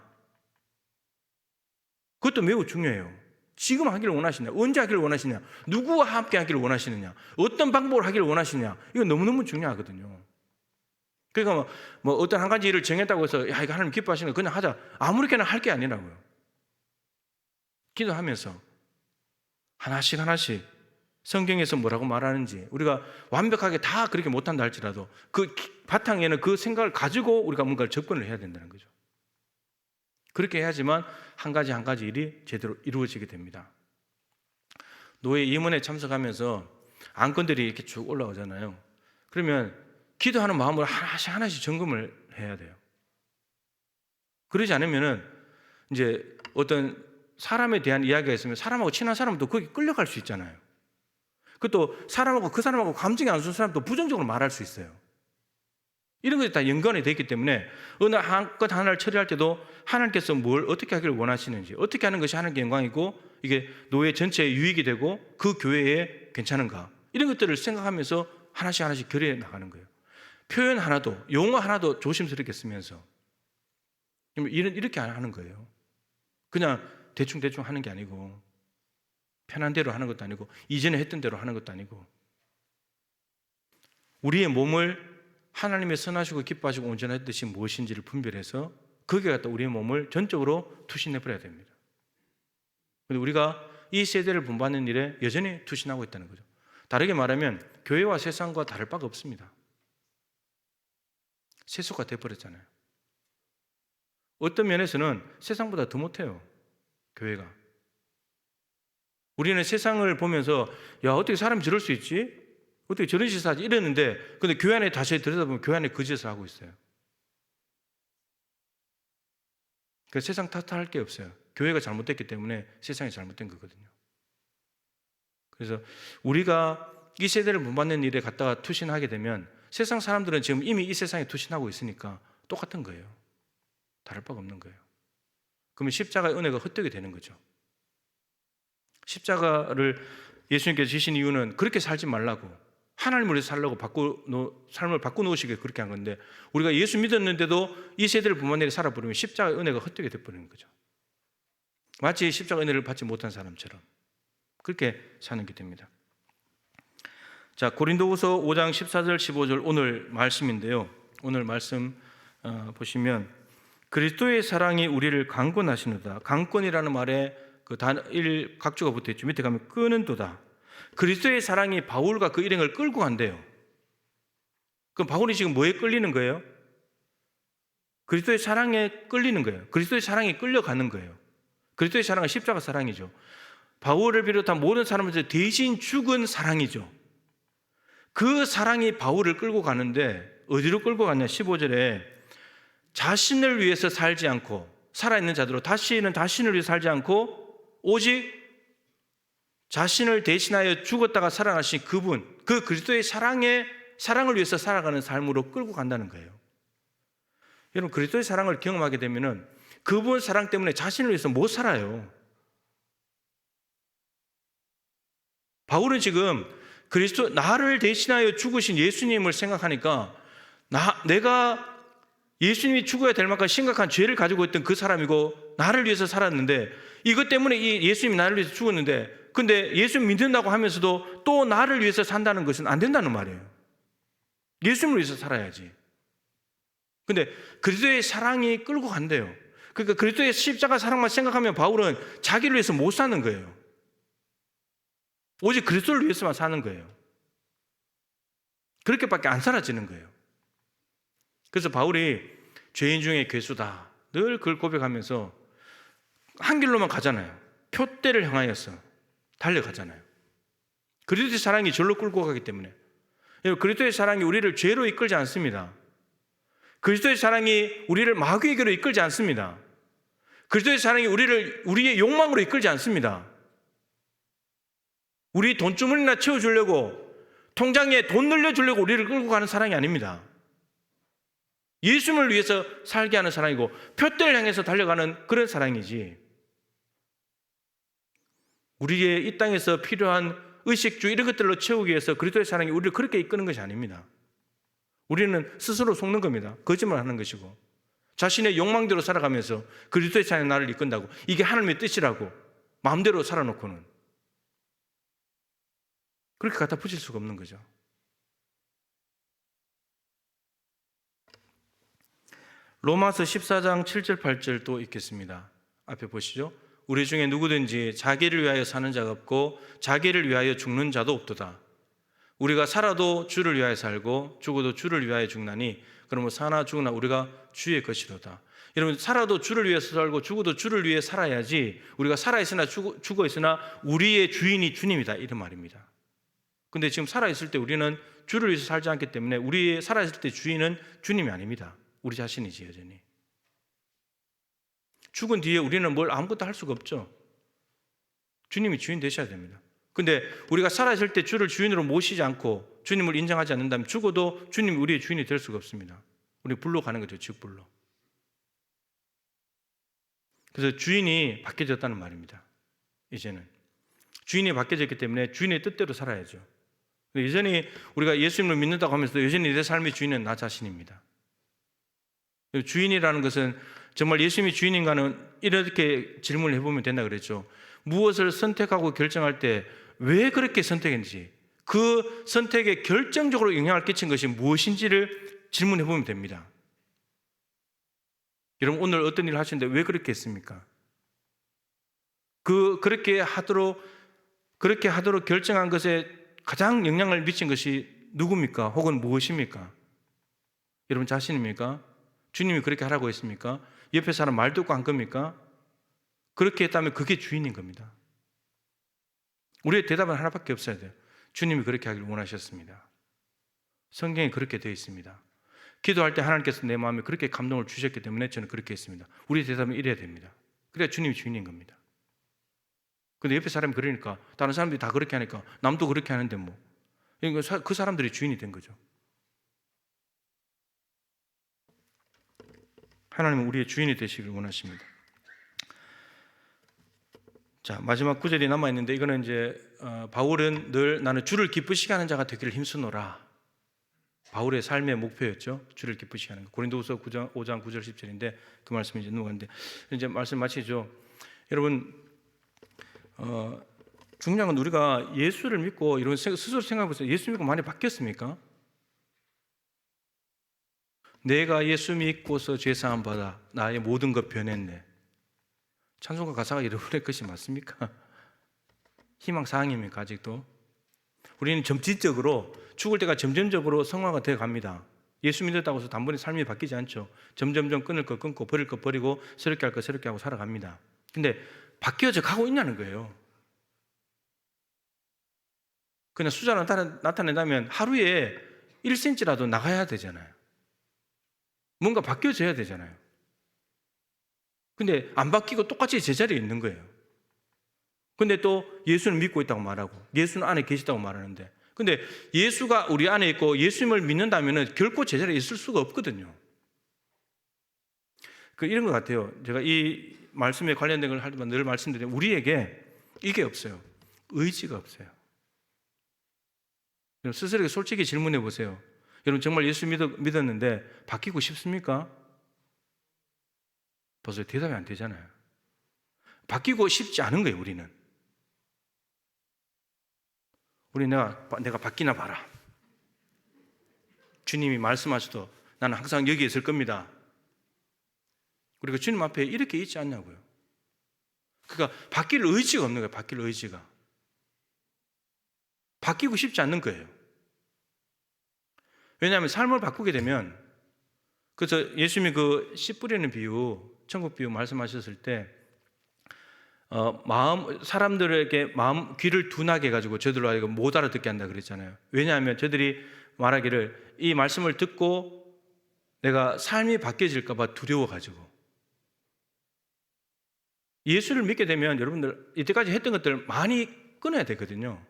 그것도 매우 중요해요. 지금 하기를 원하시냐, 언제 하기를 원하시냐, 누구와 함께 하기를 원하시느냐, 어떤 방법으로 하기를 원하시냐, 이거 너무너무 중요하거든요. 그러니까 어떤 한 가지 일을 정했다고 해서 야, 이거 하나님 기뻐하시는 거 그냥 하자, 아무렇게나 할 게 아니라고요. 기도하면서 하나씩 성경에서 뭐라고 말하는지, 우리가 완벽하게 다 그렇게 못한다 할지라도 그 바탕에는 그 생각을 가지고 우리가 뭔가를 접근을 해야 된다는 거죠. 그렇게 해야지만 한 가지 일이 제대로 이루어지게 됩니다. 노예 임원에 참석하면서 안건들이 이렇게 쭉 올라오잖아요. 그러면 기도하는 마음으로 하나씩 점검을 해야 돼요. 그러지 않으면은 이제 어떤 사람에 대한 이야기가 있으면 사람하고 친한 사람도 거기 끌려갈 수 있잖아요. 그것도 그 사람하고 감정이 안 좋은 사람도 부정적으로 말할 수 있어요. 이런 것이 다 연관이 되어 있기 때문에 어느 한 것 하나를 처리할 때도 하나님께서 뭘 어떻게 하기를 원하시는지, 어떻게 하는 것이 하나님께 영광이고 이게 노예 전체에 유익이 되고 그 교회에 괜찮은가, 이런 것들을 생각하면서 하나씩 결의해 나가는 거예요. 표현 하나도, 용어 하나도 조심스럽게 쓰면서 이렇게 하는 거예요. 그냥 대충 하는 게 아니고, 편한 대로 하는 것도 아니고, 이전에 했던 대로 하는 것도 아니고, 우리의 몸을 하나님의 선하시고 기뻐하시고 온전한 뜻이 무엇인지를 분별해서 거기에 갖다 우리의 몸을 전적으로 투신해 버려야 됩니다. 그런데 우리가 이 세대를 본받는 일에 여전히 투신하고 있다는 거죠. 다르게 말하면 교회와 세상과 다를 바가 없습니다. 세속화 돼버렸잖아요. 어떤 면에서는 세상보다 더 못해요, 교회가. 우리는 세상을 보면서 야, 어떻게 사람이 저럴 수 있지? 어떻게 저런 짓을 하지? 이랬는데 근데 교회 안에 다시 들여다보면 교회 안에 그 짓을 하고 있어요. 그 세상 탓할 게 없어요. 교회가 잘못됐기 때문에 세상이 잘못된 거거든요. 그래서 우리가 이 세대를 본받는 일에 갖다가 투신하게 되면 세상 사람들은 지금 이미 이 세상에 투신하고 있으니까 똑같은 거예요. 다를 바가 없는 거예요. 그러면 십자가의 은혜가 헛되게 되는 거죠. 십자가를 예수님께서 지신 이유는 그렇게 살지 말라고, 하나님을 위해서 살라고 삶을 바꿔놓으시게 그렇게 한 건데, 우리가 예수 믿었는데도 이 세대를 본받는 일에 살아버리면 십자가의 은혜가 헛되게 돼버리는 거죠. 마치 십자가 은혜를 받지 못한 사람처럼 그렇게 사는 게 됩니다. 자, 고린도후서 5장 14절 15절 오늘 말씀인데요. 오늘 말씀 보시면 그리스도의 사랑이 우리를 강권하시는도다. 강권이라는 말에 그 단일 각주가 붙어 있죠. 밑에 가면 끄는도다. 그리스도의 사랑이 바울과 그 일행을 끌고 간대요. 그럼 바울이 지금 뭐에 끌리는 거예요? 그리스도의 사랑에 끌리는 거예요. 그리스도의 사랑에 끌려가는 거예요. 그리스도의 사랑은 십자가 사랑이죠. 바울을 비롯한 모든 사람들 대신 죽은 사랑이죠. 그 사랑이 바울을 끌고 가는데 어디로 끌고 갔냐? 15절에 자신을 위해서 살지 않고, 살아있는 자들로 다시는 자신을 위해서 살지 않고 오직 자신을 대신하여 죽었다가 살아나신 그분, 그 그리스도의 사랑을 위해서 살아가는 삶으로 끌고 간다는 거예요. 여러분, 그리스도의 사랑을 경험하게 되면은 그분 사랑 때문에 자신을 위해서 못 살아요. 바울은 지금 그리스도, 나를 대신하여 죽으신 예수님을 생각하니까 내가 예수님이 죽어야 될 만큼 심각한 죄를 가지고 있던 그 사람이고 나를 위해서 살았는데, 이것 때문에 이 예수님이 나를 위해서 죽었는데, 근데 예수님 믿는다고 하면서도 또 나를 위해서 산다는 것은 안 된다는 말이에요. 예수님을 위해서 살아야지. 근데 그리스도의 사랑이 끌고 간대요. 그러니까 그리스도의 십자가 사랑만 생각하면 바울은 자기를 위해서 못 사는 거예요. 오직 그리스도를 위해서만 사는 거예요. 그렇게밖에 안 살아지는 거예요. 그래서 바울이 죄인 중에 괴수다, 늘 그걸 고백하면서 한 길로만 가잖아요. 표대를 향하여서 달려가잖아요. 그리스도의 사랑이 절로 끌고 가기 때문에. 그리스도의 사랑이 우리를 죄로 이끌지 않습니다. 그리스도의 사랑이 우리를 마귀에게로 이끌지 않습니다. 그리스도의 사랑이 우리의 욕망으로 이끌지 않습니다. 우리 돈주머니나 채워주려고, 통장에 돈 늘려주려고 우리를 끌고 가는 사랑이 아닙니다. 예수님을 위해서 살게 하는 사랑이고 표대를 향해서 달려가는 그런 사랑이지, 우리의 이 땅에서 필요한 의식주 이런 것들로 채우기 위해서 그리스도의 사랑이 우리를 그렇게 이끄는 것이 아닙니다. 우리는 스스로 속는 겁니다. 거짓말하는 것이고, 자신의 욕망대로 살아가면서 그리스도의 사랑이 나를 이끈다고, 이게 하나님의 뜻이라고 마음대로 살아놓고는 그렇게 갖다 붙일 수가 없는 거죠. 로마서 14장 7절 8절 또 읽겠습니다. 앞에 보시죠. 우리 중에 누구든지 자기를 위하여 사는 자가 없고 자기를 위하여 죽는 자도 없도다. 우리가 살아도 주를 위하여 살고 죽어도 주를 위하여 죽나니 그러면 사나 죽으나 우리가 주의 것이로다. 여러분, 살아도 주를 위해서 살고 죽어도 주를 위해 살아야지, 우리가 살아있으나 죽어있으나 우리의 주인이 주님이다, 이런 말입니다. 근데 지금 살아있을 때 우리는 주를 위해서 살지 않기 때문에 우리 살아있을 때 주인은 주님이 아닙니다. 우리 자신이지, 여전히. 죽은 뒤에 우리는 뭘 아무것도 할 수가 없죠. 주님이 주인 되셔야 됩니다. 근데 우리가 살아있을 때 주를 주인으로 모시지 않고 주님을 인정하지 않는다면 죽어도 주님이 우리의 주인이 될 수가 없습니다. 우리 불로 가는 거죠, 직불로. 그래서 주인이 바뀌어졌다는 말입니다. 이제는 주인이 바뀌어졌기 때문에 주인의 뜻대로 살아야죠. 여전히 우리가 예수님을 믿는다고 하면서도 여전히 내 삶의 주인은 나 자신입니다. 주인이라는 것은 정말 예수님이 주인인가는 이렇게 질문을 해보면 된다 그랬죠. 무엇을 선택하고 결정할 때 왜 그렇게 선택했는지, 그 선택에 결정적으로 영향을 끼친 것이 무엇인지를 질문해 보면 됩니다. 여러분, 오늘 어떤 일을 하시는데 왜 그렇게 했습니까? 그렇게 하도록 결정한 것에 가장 영향을 미친 것이 누굽니까? 혹은 무엇입니까? 여러분 자신입니까? 주님이 그렇게 하라고 했습니까? 옆에 사람 말 듣고 한 겁니까? 그렇게 했다면 그게 주인인 겁니다. 우리의 대답은 하나밖에 없어야 돼요. 주님이 그렇게 하기를 원하셨습니다. 성경에 그렇게 되어 있습니다. 기도할 때 하나님께서 내 마음에 그렇게 감동을 주셨기 때문에 저는 그렇게 했습니다. 우리의 대답은 이래야 됩니다. 그래야 주님이 주인인 겁니다. 근데 옆에 사람이 그러니까 다른 사람들이 다 그렇게 하니까 남도 그렇게 하는데 뭐, 그러니까 그 사람들이 주인이 된 거죠. 하나님은 우리의 주인이 되시길 원하십니다. 자, 마지막 구절이 남아있는데 이거는 이제 바울은 늘 나는 주를 기쁘시게 하는 자가 되기를 힘쓰노라. 바울의 삶의 목표였죠. 주를 기쁘시게 하는 거. 고린도후서 5장 9절 10절인데 그 말씀이 이제 넘어갔는데 이제 말씀 마치죠. 여러분, 중요한 건 우리가 예수를 믿고 이런 스스로 생각해보세요. 예수 믿고 많이 바뀌었습니까? 내가 예수 믿고서 죄사함 받아 나의 모든 것 변했네. 찬송가 가사가 여러분의 것이 맞습니까? 희망사항입니까? 아직도? 우리는 점진적으로 죽을 때가 점점적으로 성화가 되어 갑니다. 예수 믿었다고 해서 단번에 삶이 바뀌지 않죠. 점점점 끊을 거 끊고 버릴 거 버리고 새롭게 할 거 새롭게 하고 살아갑니다. 근데 바뀌어져 가고 있냐는 거예요. 그냥 숫자로 나타낸다면 하루에 1cm라도 나가야 되잖아요. 뭔가 바뀌어져야 되잖아요. 근데 안 바뀌고 똑같이 제자리에 있는 거예요. 근데 또 예수는 믿고 있다고 말하고 예수는 안에 계시다고 말하는데, 근데 예수가 우리 안에 있고 예수님을 믿는다면 결코 제자리에 있을 수가 없거든요. 이런 것 같아요. 제가 이 말씀에 관련된 걸 할 때마다 늘 말씀드려요. 우리에게 이게 없어요. 의지가 없어요. 스스로에게 솔직히 질문해 보세요. 여러분 정말 예수 믿었는데 바뀌고 싶습니까? 벌써 대답이 안 되잖아요. 바뀌고 싶지 않은 거예요. 우리는 내가 바뀌나 봐라. 주님이 말씀하셔도 나는 항상 여기에 있을 겁니다. 그리고 주님 앞에 이렇게 있지 않냐고요. 그러니까 바뀔 의지가 없는 거예요. 바뀔 의지가. 바뀌고 싶지 않는 거예요. 왜냐하면 삶을 바꾸게 되면, 그래서 예수님이 그 씨 뿌리는 비유, 천국 비유 말씀하셨을 때 사람들에게 귀를 둔하게 해가지고 저들로 하여금 못 알아듣게 한다 그랬잖아요. 왜냐하면 저들이 말하기를 이 말씀을 듣고 내가 삶이 바뀌어질까 봐 두려워가지고. 예수를 믿게 되면 여러분들 이때까지 했던 것들을 많이 끊어야 되거든요.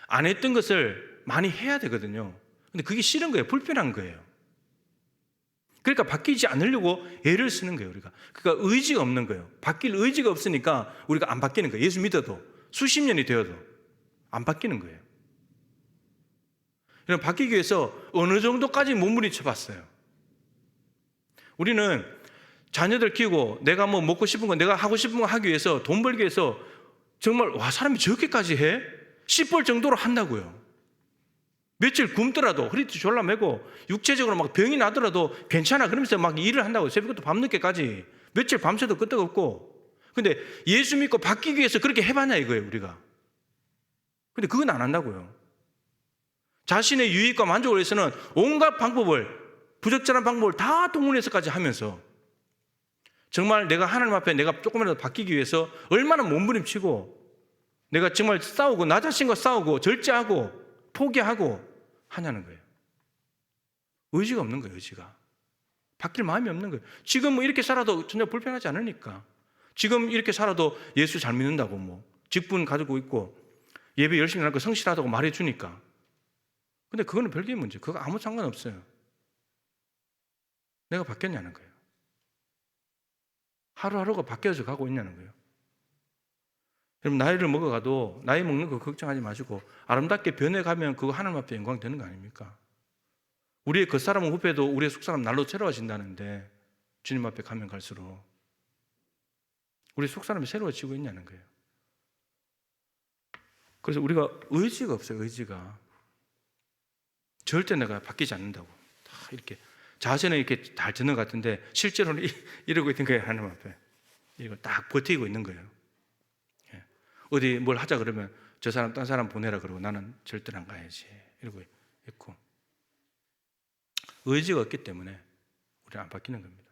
안 했던 것을 많이 해야 되거든요. 근데 그게 싫은 거예요. 불편한 거예요. 그러니까 바뀌지 않으려고 애를 쓰는 거예요. 우리가. 그러니까 의지가 없는 거예요. 바뀔 의지가 없으니까 우리가 안 바뀌는 거예요. 예수 믿어도 수십 년이 되어도 안 바뀌는 거예요. 여러분, 바뀌기 위해서 어느 정도까지 몸부림쳐 봤어요. 우리는 자녀들 키우고 내가 뭐 먹고 싶은 거, 내가 하고 싶은 거 하기 위해서, 돈 벌기 위해서 정말 사람이 저렇게까지 해? 씨 벌 정도로 한다고요. 며칠 굶더라도 허리띠 졸라매고 육체적으로 막 병이 나더라도 괜찮아 그러면서 막 일을 한다고. 새벽부터 밤늦게까지 며칠 밤새도 끄떡없고. 근데 예수 믿고 바뀌기 위해서 그렇게 해봤냐 이거예요 우리가. 근데 그건 안 한다고요. 자신의 유익과 만족을 위해서는 온갖 방법을, 부적절한 방법을 다 동원해서까지 하면서 정말 내가 하나님 앞에 내가 조금이라도 바뀌기 위해서 얼마나 몸부림치고 내가 정말 싸우고 나 자신과 싸우고 절제하고 포기하고 하냐는 거예요. 의지가 없는 거예요. 의지가. 바뀔 마음이 없는 거예요. 지금 뭐 이렇게 살아도 전혀 불편하지 않으니까. 지금 이렇게 살아도 예수 잘 믿는다고 뭐 직분 가지고 있고 예배 열심히 하고 성실하다고 말해주니까. 근데 그거는 별개의 문제. 그거 아무 상관없어요. 내가 바뀌었냐는 거예요. 하루하루가 바뀌어져 가고 있냐는 거예요. 여러분, 나이를 먹어가도 나이 먹는 거 걱정하지 마시고 아름답게 변해가면 그거 하나님 앞에 영광 되는 거 아닙니까? 우리의 겉사람은 후패도 우리의 속사람 날로 새로워진다는데 주님 앞에 가면 갈수록 우리 속사람이 새로워지고 있냐는 거예요. 그래서 우리가 의지가 없어요. 의지가. 절대 내가 바뀌지 않는다고. 다 이렇게 자세는 이렇게 잘 듣는 것 같은데 실제로는 이러고 있는 거예요. 하나님 앞에 이걸 딱 버티고 있는 거예요. 예. 어디 뭘 하자 그러면 저 사람 딴 사람 보내라 그러고 나는 절대로 안 가야지 이러고 있고, 의지가 없기 때문에 우리는 안 바뀌는 겁니다.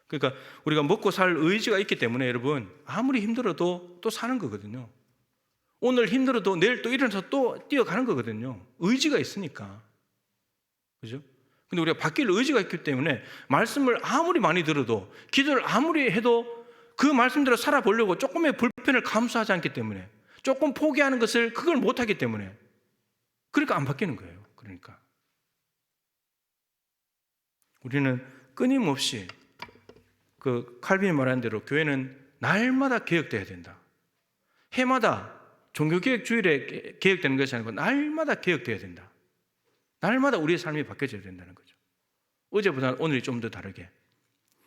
그러니까 우리가 먹고 살 의지가 있기 때문에 여러분 아무리 힘들어도 또 사는 거거든요. 오늘 힘들어도 내일 또 일어나서 또 뛰어가는 거거든요. 의지가 있으니까. 그죠? 근데 우리가 바뀔 의지가 있기 때문에 말씀을 아무리 많이 들어도, 기도를 아무리 해도 그 말씀대로 살아보려고 조금의 불편을 감수하지 않기 때문에, 조금 포기하는 것을 그걸 못하기 때문에, 그러니까 안 바뀌는 거예요. 그러니까 우리는 끊임없이 그 칼빈이 말한 대로 교회는 날마다 개혁돼야 된다. 해마다 종교개혁 주일에 개혁되는 것이 아니고 날마다 개혁돼야 된다. 날마다 우리의 삶이 바뀌어져야 된다는 거죠. 어제보다 오늘이 좀 더 다르게.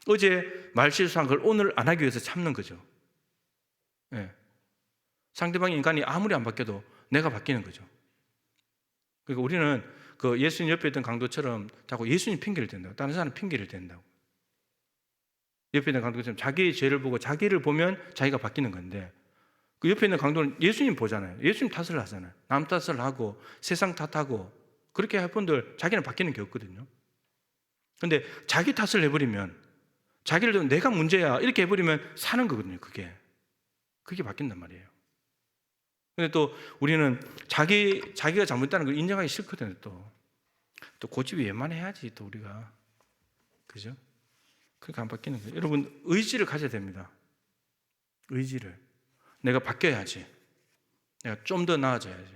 어제 말실수한 걸 오늘 안 하기 위해서 참는 거죠. 예. 상대방 인간이 아무리 안 바뀌어도 내가 바뀌는 거죠. 그러니까 우리는 그 예수님 옆에 있던 강도처럼 자꾸 예수님 핑계를 댄다고, 다른 사람 핑계를 댄다고. 옆에 있는 강도처럼 자기의 죄를 보고 자기를 보면 자기가 바뀌는 건데, 그 옆에 있는 강도는 예수님 보잖아요. 예수님 탓을 하잖아요. 남 탓을 하고 세상 탓하고 그렇게 할 분들 자기는 바뀌는 게 없거든요. 근데 자기 탓을 해버리면, 자기를 내가 문제야 이렇게 해버리면 사는 거거든요. 그게 바뀐단 말이에요. 근데 또 우리는 자기가 잘못했다는 걸 인정하기 싫거든요. 또 고집이 웬만해야지 또 우리가, 그죠? 그렇게 안 바뀌는 거예요. 여러분 의지를 가져야 됩니다. 의지를. 내가 바뀌어야지. 내가 좀 더 나아져야지.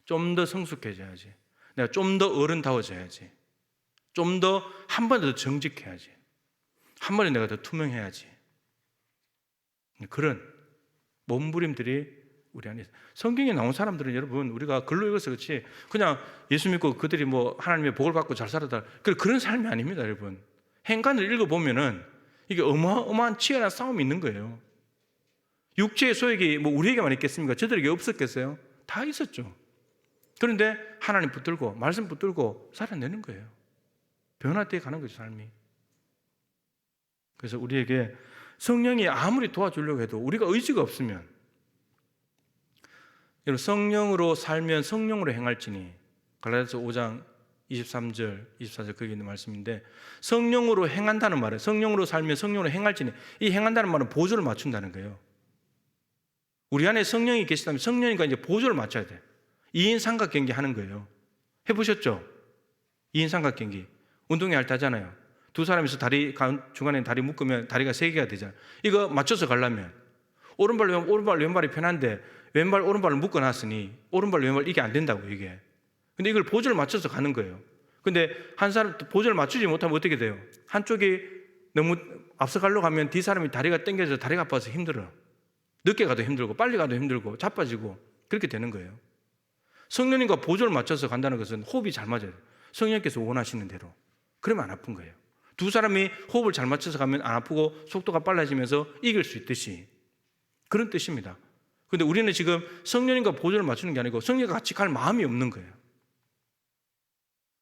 좀 더 성숙해져야지. 내가 좀 더 어른다워져야지. 좀 더 한 번 더 정직해야지. 한 번에 내가 더 투명해야지. 그런 몸부림들이 우리 안에 있어요. 성경에 나온 사람들은 여러분 우리가 글로 읽어서 그렇지 그냥 예수 믿고 그들이 뭐 하나님의 복을 받고 잘 살았다 그런 삶이 아닙니다. 여러분 행간을 읽어보면은 이게 어마어마한 치열한 싸움이 있는 거예요. 육체의 소욕이 뭐 우리에게만 있겠습니까? 저들에게 없었겠어요? 다 있었죠. 그런데 하나님 붙들고 말씀 붙들고 살아내는 거예요. 변화되어 가는 거죠, 삶이. 그래서 우리에게 성령이 아무리 도와주려고 해도 우리가 의지가 없으면, 여러분 성령으로 살면 성령으로 행할지니, 갈라디아서 5장 23절, 24절 거기 있는 말씀인데, 성령으로 행한다는 말은, 성령으로 살면 성령으로 행할지니, 이 행한다는 말은 보조를 맞춘다는 거예요. 우리 안에 성령이 계시다면 성령이니까 이제 보조를 맞춰야 돼. 2인 삼각경기 하는 거예요. 해보셨죠? 2인 삼각경기. 운동회 할 때 하잖아요. 두 사람이서 다리, 중간에 다리 묶으면 다리가 3개가 되잖아요. 이거 맞춰서 가려면, 오른발, 왼발이 편한데, 왼발, 오른발을 묶어놨으니, 오른발, 왼발 이게 안 된다고, 이게. 근데 이걸 보조를 맞춰서 가는 거예요. 근데 한 사람 보조를 맞추지 못하면 어떻게 돼요? 한쪽이 너무 앞서 가려고 하면 뒤 사람이 다리가 당겨져서 다리가 아파서 힘들어. 늦게 가도 힘들고 빨리 가도 힘들고 자빠지고 그렇게 되는 거예요. 성령님과 보조를 맞춰서 간다는 것은 호흡이 잘 맞아요. 성령께서 원하시는 대로. 그러면 안 아픈 거예요. 두 사람이 호흡을 잘 맞춰서 가면 안 아프고 속도가 빨라지면서 이길 수 있듯이 그런 뜻입니다. 그런데 우리는 지금 성령님과 보조를 맞추는 게 아니고 성령과 같이 갈 마음이 없는 거예요.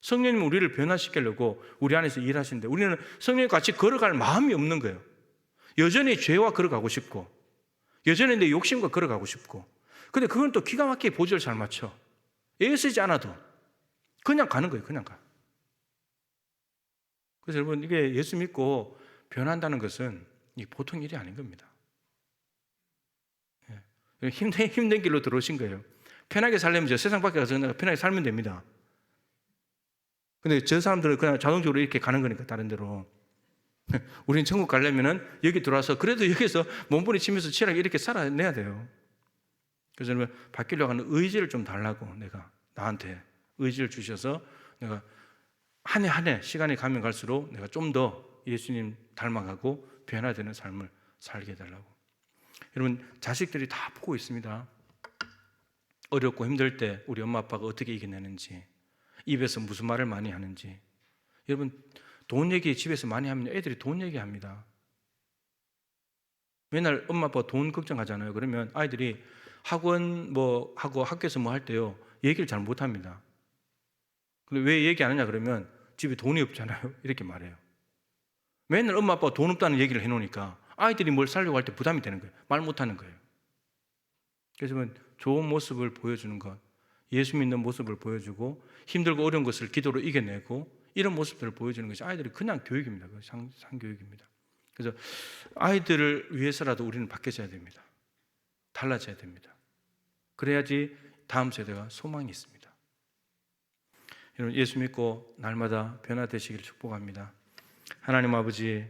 성령님은 우리를 변화시키려고 우리 안에서 일하시는데 우리는 성령님과 같이 걸어갈 마음이 없는 거예요. 여전히 죄와 걸어가고 싶고 여전히 내 욕심과 걸어가고 싶고, 근데 그건 또 기가 막히게 보조를 잘 맞춰. 애쓰지 않아도 그냥 가는 거예요. 그냥 가. 그래서 여러분 이게 예수 믿고 변한다는 것은 보통 일이 아닌 겁니다. 힘든 길로 들어오신 거예요. 편하게 살려면 저 세상 밖에 가서 그냥 편하게 살면 됩니다. 근데 저 사람들은 그냥 자동적으로 이렇게 가는 거니까 다른 데로. 우리는 천국 가려면은 여기 들어와서 그래도 여기서 몸부림치면서 치열하게 이렇게 살아내야 돼요. 그래서 여러분 바뀌려고 하는 의지를 좀 달라고, 내가 나한테 의지를 주셔서 내가 한 해 한 해 시간이 가면 갈수록 내가 좀 더 예수님 닮아가고 변화되는 삶을 살게 해달라고. 여러분 자식들이 다 보고 있습니다. 어렵고 힘들 때 우리 엄마 아빠가 어떻게 이겨내는지, 입에서 무슨 말을 많이 하는지. 여러분 돈 얘기 집에서 많이 하면 애들이 돈 얘기합니다. 맨날 엄마 아빠 돈 걱정하잖아요. 그러면 아이들이 학원 뭐 하고 학교에서 뭐 할 때요 얘기를 잘 못합니다. 근데 왜 얘기 안 하냐 그러면 집에 돈이 없잖아요. 이렇게 말해요. 맨날 엄마 아빠가 돈 없다는 얘기를 해놓으니까 아이들이 뭘 살려고 할 때 부담이 되는 거예요. 말 못하는 거예요. 그래서 좋은 모습을 보여주는 것, 예수 믿는 모습을 보여주고 힘들고 어려운 것을 기도로 이겨내고 이런 모습들을 보여주는 것이 아이들이 그냥 교육입니다. 상교육입니다. 그래서 아이들을 위해서라도 우리는 바뀌어져야 됩니다. 달라져야 됩니다. 그래야지 다음 세대가 소망이 있습니다. 여러분 예수 믿고 날마다 변화되시기를 축복합니다. 하나님 아버지,